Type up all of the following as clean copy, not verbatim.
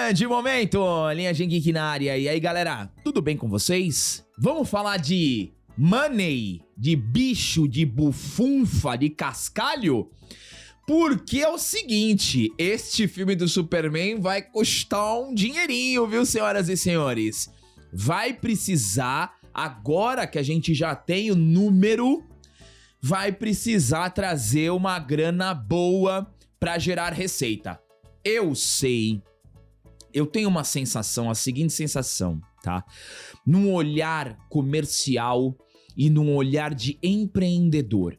Grande momento, linha Geek na área. E aí, galera, tudo bem com vocês? Vamos falar de money, de bicho, de bufunfa, de cascalho? Porque é o seguinte, este filme do Superman vai custar um dinheirinho, viu, senhoras e senhores? Vai precisar, agora que a gente já tem o número, vai precisar trazer uma grana boa pra gerar receita. Eu sei, eu tenho uma sensação, a seguinte sensação, tá? Num olhar comercial e num olhar de empreendedor.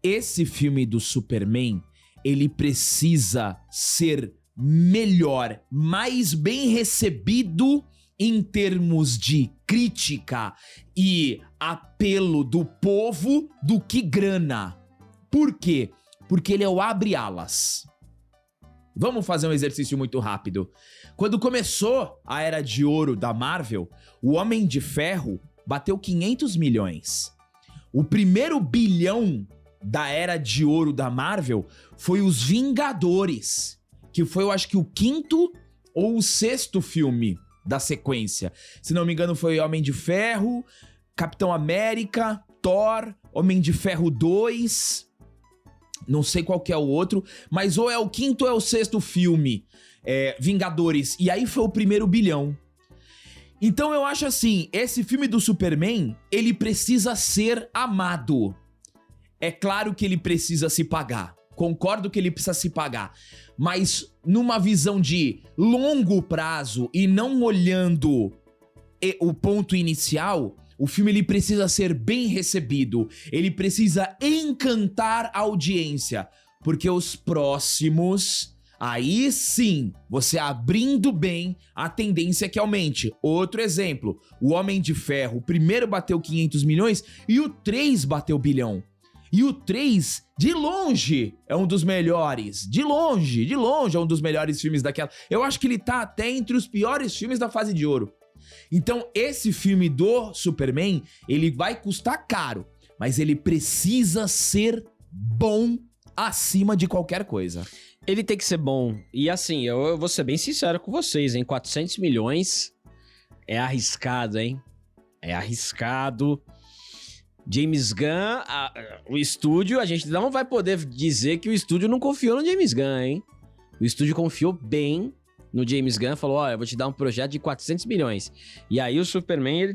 Esse filme do Superman, ele precisa ser melhor, mais bem recebido em termos de crítica e apelo do povo do que grana. Por quê? Porque ele é o abre-alas. Vamos fazer um exercício muito rápido. Quando começou a Era de Ouro da Marvel, o Homem de Ferro bateu 500 milhões. O primeiro bilhão da Era de Ouro da Marvel foi Os Vingadores, que foi, eu acho que o quinto ou o sexto filme da sequência. Se não me engano, foi Homem de Ferro, Capitão América, Thor, Homem de Ferro 2... Não sei qual que é o outro, mas ou é o quinto ou é o sexto filme, Vingadores. E aí foi o primeiro bilhão. Então eu acho assim, esse filme do Superman, ele precisa ser amado. É claro que ele precisa se pagar. Concordo que ele precisa se pagar. Mas numa visão de longo prazo e não olhando o ponto inicial... O filme ele precisa ser bem recebido, ele precisa encantar a audiência, porque os próximos, aí sim, você abrindo bem, a tendência é que aumente. Outro exemplo, o Homem de Ferro, o primeiro bateu 500 milhões e o 3 bateu bilhão. E o 3, de longe, é um dos melhores, de longe é um dos melhores filmes daquela. Eu acho que ele tá até entre os piores filmes da fase de ouro. Então esse filme do Superman, ele vai custar caro, mas ele precisa ser bom acima de qualquer coisa. Ele tem que ser bom. E assim, eu vou ser bem sincero com vocês, hein? 400 milhões é arriscado, hein? É arriscado. James Gunn, o estúdio, a gente não vai poder dizer que o estúdio não confiou no James Gunn, hein? O estúdio confiou bem no James Gunn, falou, olha, eu vou te dar um projeto de 400 milhões. E aí o Superman,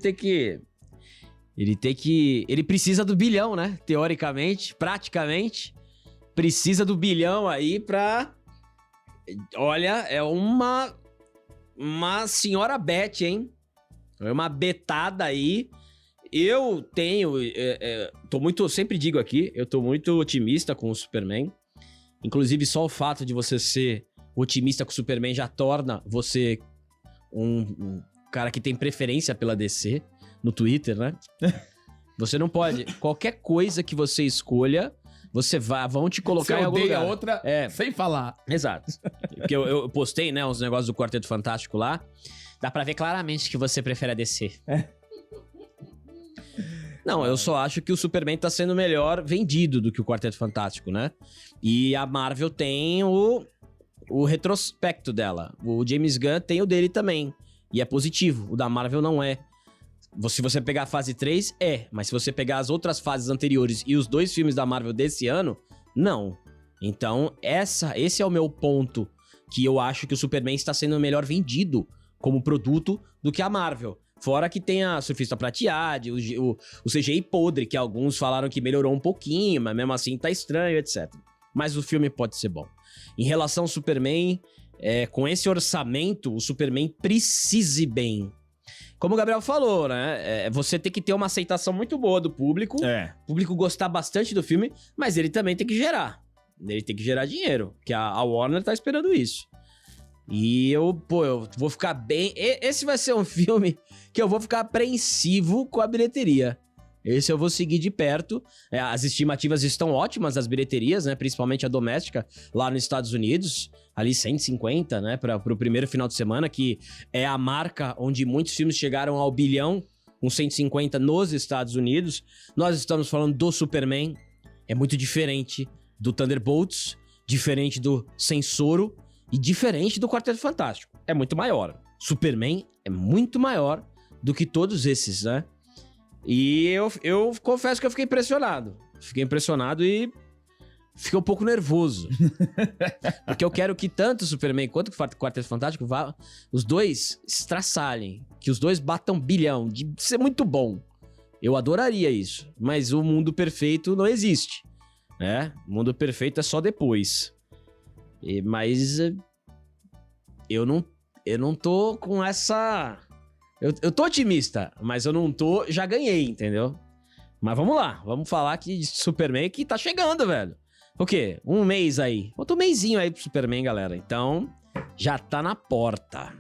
ele precisa do bilhão, né? Teoricamente, praticamente, precisa do bilhão aí pra... Olha, é uma senhora bet, hein? É uma betada aí. Eu sempre digo aqui, eu tô muito otimista com o Superman. Inclusive, só o fato de você ser otimista com o Superman já torna você um cara que tem preferência pela DC no Twitter, né? Você não pode... Qualquer coisa que você escolha, vão te colocar em algum lugar. Você odeia outra sem falar. Exato. Porque eu postei, né, uns negócios do Quarteto Fantástico lá. Dá pra ver claramente que você prefere a DC. Não, eu só acho que o Superman tá sendo melhor vendido do que o Quarteto Fantástico, né? E a Marvel tem o retrospecto dela. O James Gunn tem o dele também. E é positivo. O da Marvel não é. Se você pegar a fase 3, mas se você pegar as outras fases anteriores e os 2 filmes da Marvel desse ano, não. Então, esse é o meu ponto, que eu acho que o Superman está sendo melhor vendido como produto do que a Marvel. Fora que tem a Surfista Prateada, o CGI podre, que alguns falaram que melhorou um pouquinho, mas mesmo assim tá estranho, etc. Mas o filme pode ser bom. Em relação ao Superman, com esse orçamento, o Superman precise bem. Como o Gabriel falou, né? Você tem que ter uma aceitação muito boa do público. O público gostar bastante do filme, mas ele também tem que gerar. Ele tem que gerar dinheiro, que a Warner tá esperando isso. E eu vou ficar bem... Esse vai ser um filme que eu vou ficar apreensivo com a bilheteria. Esse eu vou seguir de perto. As estimativas estão ótimas das bilheterias, né? Principalmente a doméstica, lá nos Estados Unidos. Ali 150, né? Pro primeiro final de semana, que é a marca onde muitos filmes chegaram ao bilhão, com 150 nos Estados Unidos. Nós estamos falando do Superman. É muito diferente do Thunderbolts, diferente do Sem Soro, E diferente do Quarteto Fantástico, é muito maior. Superman é muito maior do que todos esses, né? E eu confesso que eu fiquei impressionado. Fiquei impressionado e fiquei um pouco nervoso. Porque eu quero que tanto o Superman quanto o Quarteto Fantástico os dois estraçalhem. Que os dois batam bilhão. De ser muito bom. Eu adoraria isso. Mas o mundo perfeito não existe. Né? O mundo perfeito é só depois. Mas eu não tô com essa... Eu tô otimista, mas eu não tô... Já ganhei, entendeu? Mas vamos lá. Vamos falar aqui de Superman que tá chegando, velho. O quê? Um mês aí. Outro mêsinho aí pro Superman, galera. Então, já tá na porta.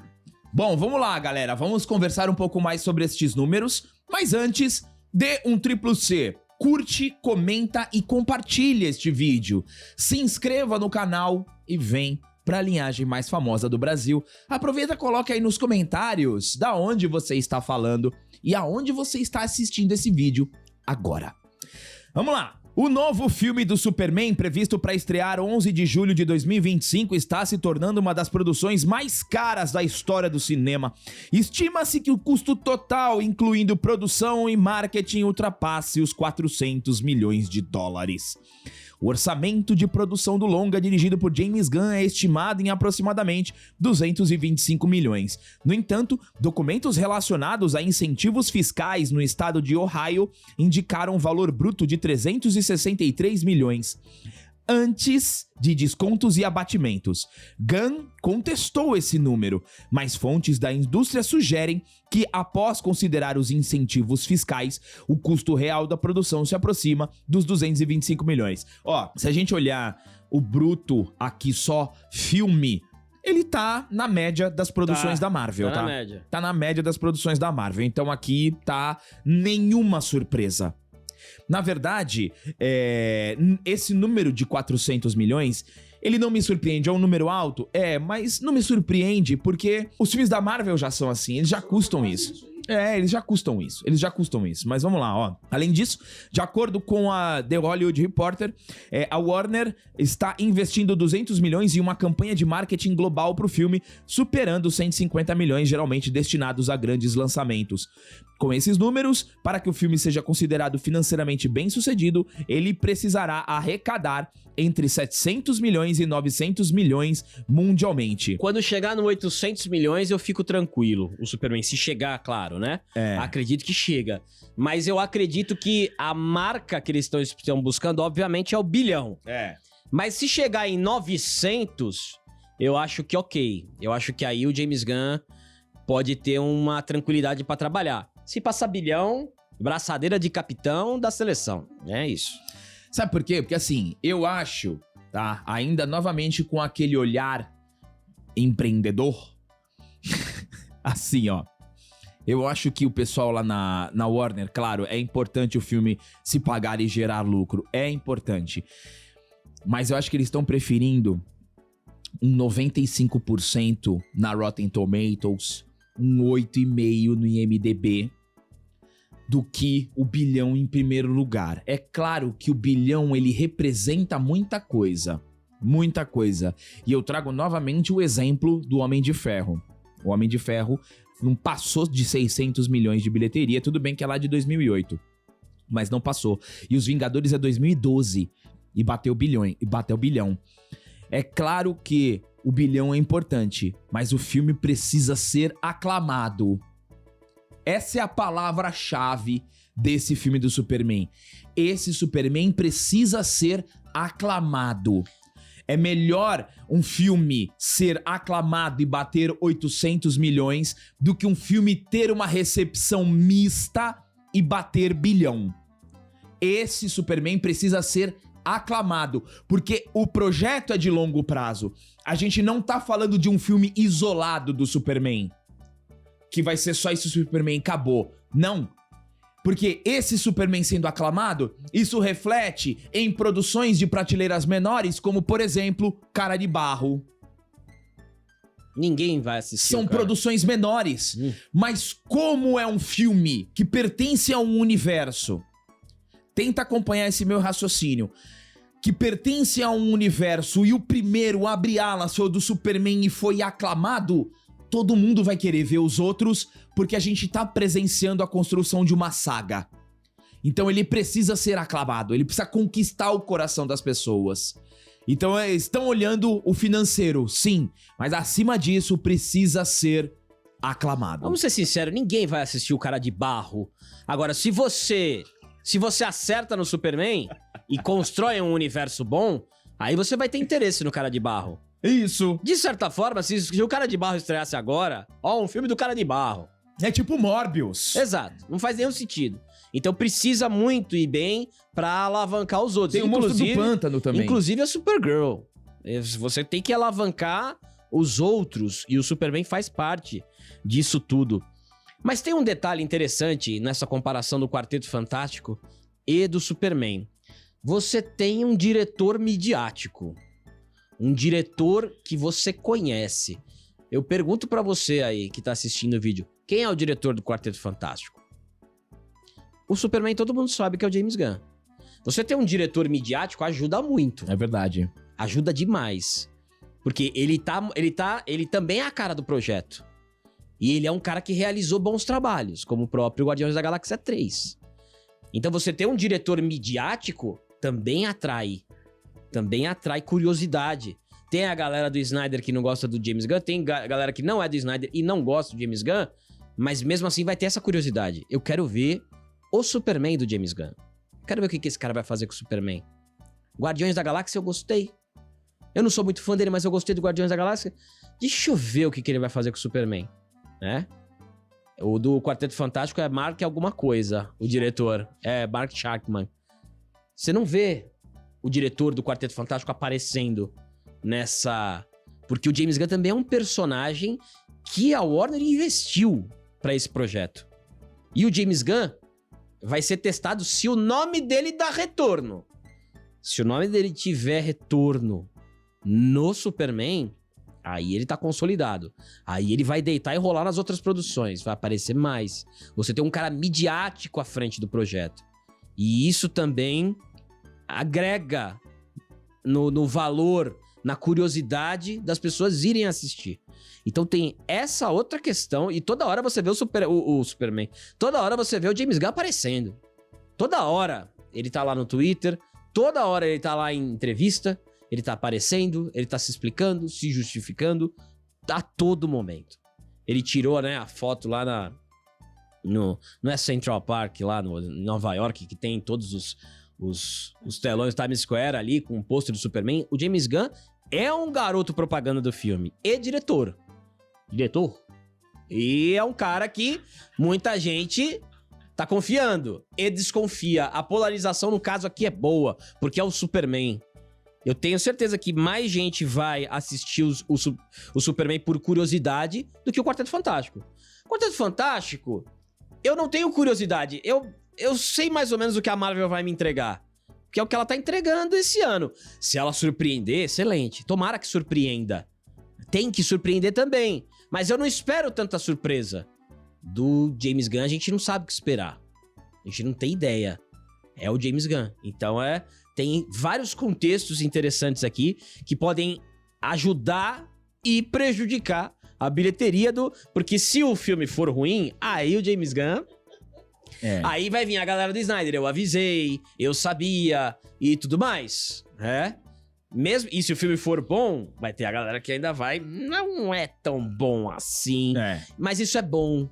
Bom, vamos lá, galera. Vamos conversar um pouco mais sobre estes números. Mas antes, dê um triplo C. Curte, comenta e compartilha este vídeo. Se inscreva no canal e vem pra linhagem mais famosa do Brasil. Aproveita e coloca aí nos comentários da onde você está falando e aonde você está assistindo esse vídeo agora. Vamos lá! O novo filme do Superman, previsto para estrear 11 de julho de 2025, está se tornando uma das produções mais caras da história do cinema. Estima-se que o custo total, incluindo produção e marketing, ultrapasse os 400 milhões de dólares. O orçamento de produção do longa, dirigido por James Gunn, é estimado em aproximadamente 225 milhões. No entanto, documentos relacionados a incentivos fiscais no estado de Ohio indicaram um valor bruto de 363 milhões. Antes de descontos e abatimentos. Gunn contestou esse número, mas fontes da indústria sugerem que, após considerar os incentivos fiscais, o custo real da produção se aproxima dos 225 milhões. Ó, se a gente olhar o bruto aqui só, filme, ele tá na média das produções da Marvel, tá? Tá na média. Tá na média das produções da Marvel, então aqui tá nenhuma surpresa. Na verdade, esse número de 400 milhões, ele não me surpreende. É um número alto? Mas não me surpreende porque os filmes da Marvel já são assim, eles já custam isso. Eles já custam isso. Mas vamos lá, ó. Além disso, de acordo com a The Hollywood Reporter, a Warner está investindo 200 milhões em uma campanha de marketing global pro filme, superando 150 milhões geralmente destinados a grandes lançamentos. Com esses números, para que o filme seja considerado financeiramente bem-sucedido, ele precisará arrecadar entre 700 milhões e 900 milhões mundialmente. Quando chegar no 800 milhões, eu fico tranquilo. O Superman, se chegar, claro, né? Acredito que chega. Mas eu acredito que a marca que eles estão buscando, obviamente, é o bilhão. Mas se chegar em 900, eu acho que ok. Eu acho que aí o James Gunn pode ter uma tranquilidade pra trabalhar. Se passar bilhão, braçadeira de capitão da seleção. É isso. Sabe por quê? Porque assim, eu acho, tá? Ainda novamente com aquele olhar empreendedor. Assim, ó. Eu acho que o pessoal lá na Warner, claro, é importante o filme se pagar e gerar lucro. É importante. Mas eu acho que eles estão preferindo um 95% na Rotten Tomatoes, um 8,5% no IMDb, do que o bilhão em primeiro lugar. É claro que o bilhão, ele representa muita coisa. Muita coisa. E eu trago novamente o exemplo do Homem de Ferro. O Homem de Ferro não passou de 600 milhões de bilheteria. Tudo bem que é lá de 2008. Mas não passou. E Os Vingadores é 2012. E bateu bilhão. É claro que o bilhão é importante. Mas o filme precisa ser aclamado. Essa é a palavra-chave desse filme do Superman. Esse Superman precisa ser aclamado. É melhor um filme ser aclamado e bater 800 milhões do que um filme ter uma recepção mista e bater bilhão. Esse Superman precisa ser aclamado, porque o projeto é de longo prazo. A gente não tá falando de um filme isolado do Superman, que vai ser só esse Superman, acabou. Não. Porque esse Superman sendo aclamado, isso reflete em produções de prateleiras menores, como, por exemplo, Cara de Barro. Ninguém vai assistir. São produções menores. Mas como é um filme que pertence a um universo, tenta acompanhar esse meu raciocínio. que pertence a um universo e o primeiro a abrir alas foi o do Superman e foi aclamado, todo mundo vai querer ver os outros, porque a gente tá presenciando a construção de uma saga. Então ele precisa ser aclamado, ele precisa conquistar o coração das pessoas. Então estão olhando o financeiro, sim, mas acima disso precisa ser aclamado. Vamos ser sinceros, ninguém vai assistir o Cara de Barro. Agora, se você acerta no Superman e constrói um universo bom, aí você vai ter interesse no Cara de Barro. Isso. De certa forma, se o Cara de Barro estreasse agora, um filme do Cara de Barro. É tipo Morbius. Exato, não faz nenhum sentido. Então precisa muito ir bem pra alavancar os outros. Tem o Monstro do Pântano também. Inclusive a Supergirl. Você tem que alavancar os outros e o Superman faz parte disso tudo. Mas tem um detalhe interessante nessa comparação do Quarteto Fantástico e do Superman. Você tem um diretor midiático. Um diretor que você conhece. Eu pergunto pra você aí que tá assistindo o vídeo, quem é o diretor do Quarteto Fantástico? O Superman todo mundo sabe que é o James Gunn. Você ter um diretor midiático ajuda muito. É verdade. Ajuda demais. Porque ele também é a cara do projeto. E ele é um cara que realizou bons trabalhos, como o próprio Guardiões da Galáxia 3. Então você ter um diretor midiático também atrai. Também atrai curiosidade. Tem a galera do Snyder que não gosta do James Gunn, tem galera que não é do Snyder e não gosta do James Gunn, mas mesmo assim vai ter essa curiosidade. Eu quero ver o Superman do James Gunn. Quero ver o que esse cara vai fazer com o Superman. Guardiões da Galáxia eu gostei. Eu não sou muito fã dele, mas eu gostei do Guardiões da Galáxia. Deixa eu ver o que ele vai fazer com o Superman, né? O do Quarteto Fantástico é Mark alguma coisa, o diretor. É Mark Sharkman. Você não vê o diretor do Quarteto Fantástico aparecendo nessa... Porque o James Gunn também é um personagem que a Warner investiu pra esse projeto. E o James Gunn vai ser testado se o nome dele dá retorno. Se o nome dele tiver retorno no Superman, aí ele tá consolidado. Aí ele vai deitar e rolar nas outras produções, vai aparecer mais. Você tem um cara midiático à frente do projeto. E isso também agrega no valor, na curiosidade das pessoas irem assistir. Então tem essa outra questão, e toda hora você vê o Superman, toda hora você vê o James Gunn aparecendo. Toda hora ele tá lá no Twitter, toda hora ele tá lá em entrevista, ele tá aparecendo, ele tá se explicando, se justificando, a todo momento. Ele tirou, né, a foto lá não é Central Park, lá em Nova York, que tem todos os telões Times Square ali, com o pôster do Superman. O James Gunn é um garoto propaganda do filme e diretor. E é um cara que muita gente tá confiando e desconfia. A polarização, no caso aqui, é boa, porque é o Superman. Eu tenho certeza que mais gente vai assistir o Superman por curiosidade do que o Quarteto Fantástico. O Quarteto Fantástico, eu não tenho curiosidade. Eu sei mais ou menos o que a Marvel vai me entregar. Que é o que ela tá entregando esse ano. Se ela surpreender, excelente. Tomara que surpreenda. Tem que surpreender também. Mas eu não espero tanta surpresa. Do James Gunn, a gente não sabe o que esperar. A gente não tem ideia. É o James Gunn. Então tem vários contextos interessantes aqui que podem ajudar e prejudicar a bilheteria Porque se o filme for ruim, aí o James Gunn... Aí vai vir a galera do Snyder, eu avisei, eu sabia e tudo mais, né? Mesmo, e se o filme for bom, vai ter a galera que ainda não é tão bom assim. Mas isso é bom,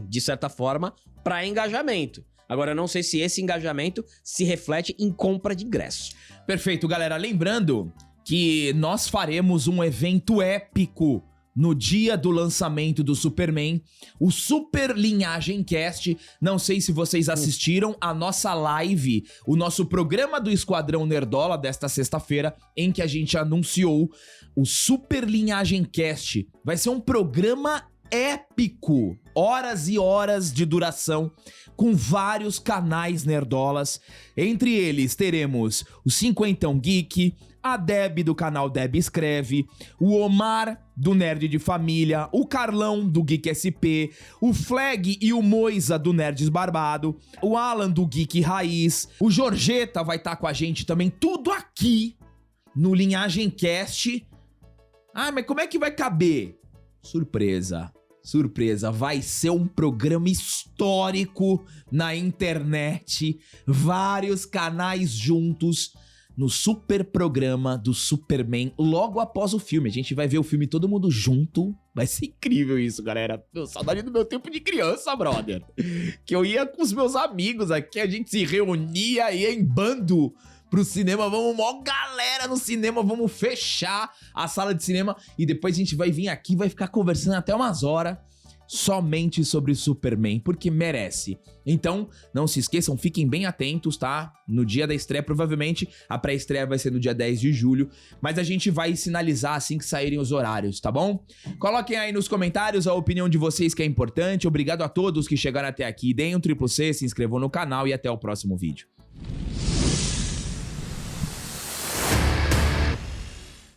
de certa forma, pra engajamento. Agora, eu não sei se esse engajamento se reflete em compra de ingresso. Perfeito, galera. Lembrando que nós faremos um evento épico no dia do lançamento do Superman, o Super Linhagem Cast. Não sei se vocês assistiram a nossa live, o nosso programa do Esquadrão Nerdola desta sexta-feira, em que a gente anunciou o Super Linhagem Cast. Vai ser um programa épico. horas e horas de duração, com vários canais nerdolas. Entre eles teremos o Cinquentão Geek, a Deb do canal Deb Escreve, o Omar do Nerd de Família, o Carlão do Geek SP, o Flag e o Moisa do Nerds Barbado, o Alan do Geek Raiz, o Jorgeta vai estar com a gente também, tudo aqui no Linhagem Cast. Ah, mas como é que vai caber? Surpresa. Surpresa, vai ser um programa histórico na internet, vários canais juntos no super programa do Superman, logo após o filme. A gente vai ver o filme todo mundo junto, vai ser incrível isso, galera. Meu, saudade do meu tempo de criança, brother, que eu ia com os meus amigos aqui, a gente se reunia, ia em bando pro cinema, vamos, mó galera no cinema, vamos fechar a sala de cinema e depois a gente vai vir aqui e vai ficar conversando até umas horas somente sobre Superman, porque merece. Então, não se esqueçam, fiquem bem atentos, tá? No dia da estreia, provavelmente a pré-estreia vai ser no dia 10 de julho, mas a gente vai sinalizar assim que saírem os horários, tá bom? Coloquem aí nos comentários a opinião de vocês, que é importante. Obrigado a todos que chegaram até aqui. Deem um triplo C, se inscrevam no canal e até o próximo vídeo.